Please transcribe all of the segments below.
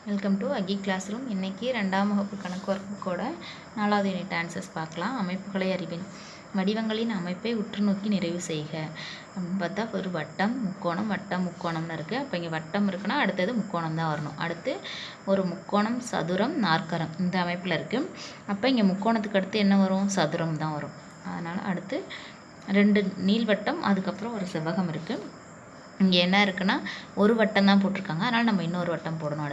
Welcome to Aki class room. இன்றைக்கி 2ஆம் வகுப்பு கணக்கு ஒர்க்குக்கூட 4வது யூனிட் ஆன்சர்ஸ் பார்க்கலாம். அமைப்புகளை அறிவின். வடிவங்களின் அமைப்பை உற்று நோக்கி நிறைவு செய்க அப்படின்னு பார்த்தா ஒரு வட்டம் முக்கோணம் வட்டம் முக்கோணம்னு இருக்குது. அப்போ இங்கே வட்டம் இருக்குன்னா அடுத்தது முக்கோணம் தான் வரணும். அடுத்து ஒரு முக்கோணம் சதுரம் நாற்கரம் இந்த அமைப்பில் இருக்குது. அப்போ இங்கே முக்கோணத்துக்கு அடுத்து என்ன வரும்? சதுரம் தான் வரும். அதனால் அடுத்து 2 நீள்வட்டம் அதுக்கப்புறம் ஒரு செவ்வகம் இருக்குது. இங்கே என்ன இருக்குன்னா ஒரு வட்டம் தான் போட்டிருக்காங்க, அதனால் நம்ம இன்னொரு வட்டம் போடணும்.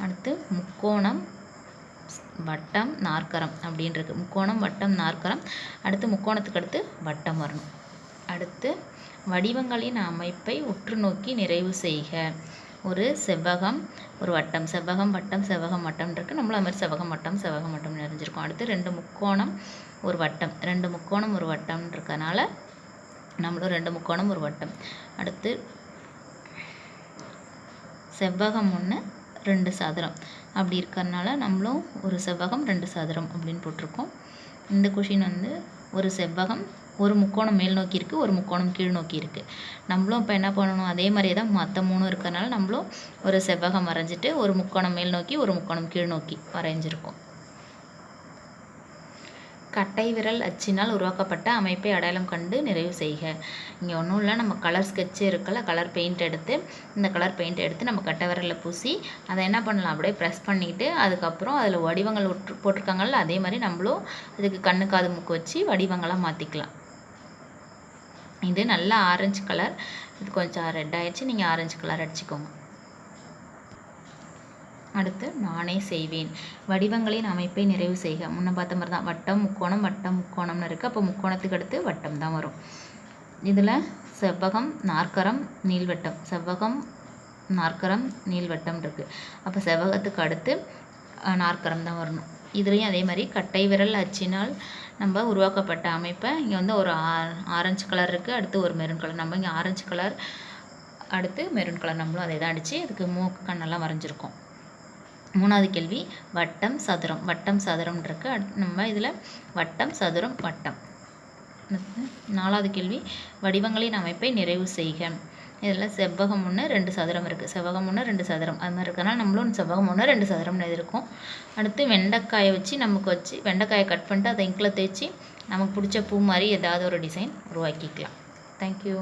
அடுத்து முக்கோணம் வட்டம் நாற்கரம் அப்படின்றது. முக்கோணம் வட்டம் நாற்கரம். அடுத்து முக்கோணத்துக்கு அடுத்து வட்டம் வரணும். அடுத்து வடிவங்களின் அமைப்பை உற்று நோக்கி நிறைவு செய்க. ஒரு செவ்வகம் ஒரு வட்டம், செவ்வகம் வட்டம் செவ்வகம் வட்டம் இருக்குது. நம்மளும் அது மாதிரி செவ்வகம் வட்டம் நிறைஞ்சிருக்கோம். அடுத்து 2 முக்கோணம் ஒரு வட்டம், 2 முக்கோணம் ஒரு வட்டம் இருக்கனால நம்மளும் 2 முக்கோணம் ஒரு வட்டம். அடுத்து செவ்வகம் 1 2 சதுரம் அப்படி இருக்கிறதுனால நம்மளும் ஒரு செவ்வகம் 2 சதுரம் அப்படின்னு போட்டிருக்கோம். இந்த கொஷின் ஒரு செவ்வகம் ஒரு முக்கோணம் மேல் நோக்கி இருக்குது, ஒரு முக்கோணம் கீழ் நோக்கி இருக்குது. நம்மளும் இப்போ என்ன பண்ணணும், அதே மாதிரியே தான் மற்ற 3 இருக்கிறதுனால நம்மளும் ஒரு செவ்வகம் வரைஞ்சிட்டு ஒரு முக்கோணம் மேல் நோக்கி ஒரு முக்கோணம் கீழ் நோக்கி வரைஞ்சிருக்கோம். கட்டை விரல் அச்சினால் உருவாக்கப்பட்ட அமைப்பை அடையாளம் கண்டு நிறைவு செய்க. இங்கே ஒன்றும் இல்லை, நம்ம கலர் ஸ்கெட்சு இருக்குல்ல, கலர் பெயிண்ட் எடுத்து இந்த கலர் பெயிண்ட் எடுத்து நம்ம கட்டை விரலில் பூசி அதை என்ன பண்ணலாம், அப்படியே ப்ரெஸ் பண்ணிவிட்டு அதுக்கப்புறம் அதில் வடிவங்கள் போட்டிருக்காங்கல்ல அதே மாதிரி நம்மளும் இதுக்கு கண்ணு காது மூக்கு வச்சு வடிவங்களாக மாற்றிக்கலாம். இது நல்லா ஆரஞ்சு கலர், இது கொஞ்சம் ரெட் ஆயிடுச்சு, நீங்கள் ஆரஞ்சு கலர் அடிச்சுக்கோங்க. அடுத்து நானே செய்வேன். வடிவங்களின் அமைப்பை நிறைவு செய்க. முன்ன பார்த்த மாதிரி தான் வட்டம் முக்கோணம்னு இருக்குது. அப்போ முக்கோணத்துக்கு அடுத்து வட்டம் தான் வரும். இதில் செவ்வகம் நாற்கரம் நீள்வட்டம், செவ்வகம் நாற்கரம் நீள்வட்டம் இருக்குது. அப்போ செவ்வகத்துக்கு அடுத்து நாற்கரம் தான் வரணும். இதுலேயும் அதே மாதிரி கட்டை விரல் அச்சினால் நம்ம உருவாக்கப்பட்ட அமைப்பை இங்கே ஒரு ஆரஞ்சு கலர் இருக்குது, அடுத்து ஒரு மெரூன் கலர். நம்ம இங்கே ஆரஞ்சு கலர் அடுத்து மெரூன் கலர் நம்மளும் அதை தான் அடித்து அதுக்கு மூக்கு கண்ணெல்லாம் வரைஞ்சிருக்கோம். 3வது கேள்வி வட்டம் சதுரம் இருக்குது. நம்ம இதில் வட்டம் சதுரம் வட்டம். 4வது கேள்வி வடிவங்களின் அமைப்பை நிறைவு செய்க. இதில் செவ்வகம் 1 2 சதுரம் இருக்குது, செவ்வகம் 1 2 சதுரம் அது மாதிரி இருக்கனால நம்மளும் செவ்வகம் 1 2 சதுரம்னு இருக்கும். அடுத்து வெண்டைக்காயை வச்சு வெண்டைக்காயை கட் பண்ணிட்டு அதை இங்கில் தேய்ச்சி நமக்கு பிடிச்ச பூ மாதிரி ஏதாவது ஒரு டிசைன் உருவாக்கிக்கலாம். தேங்க்யூ.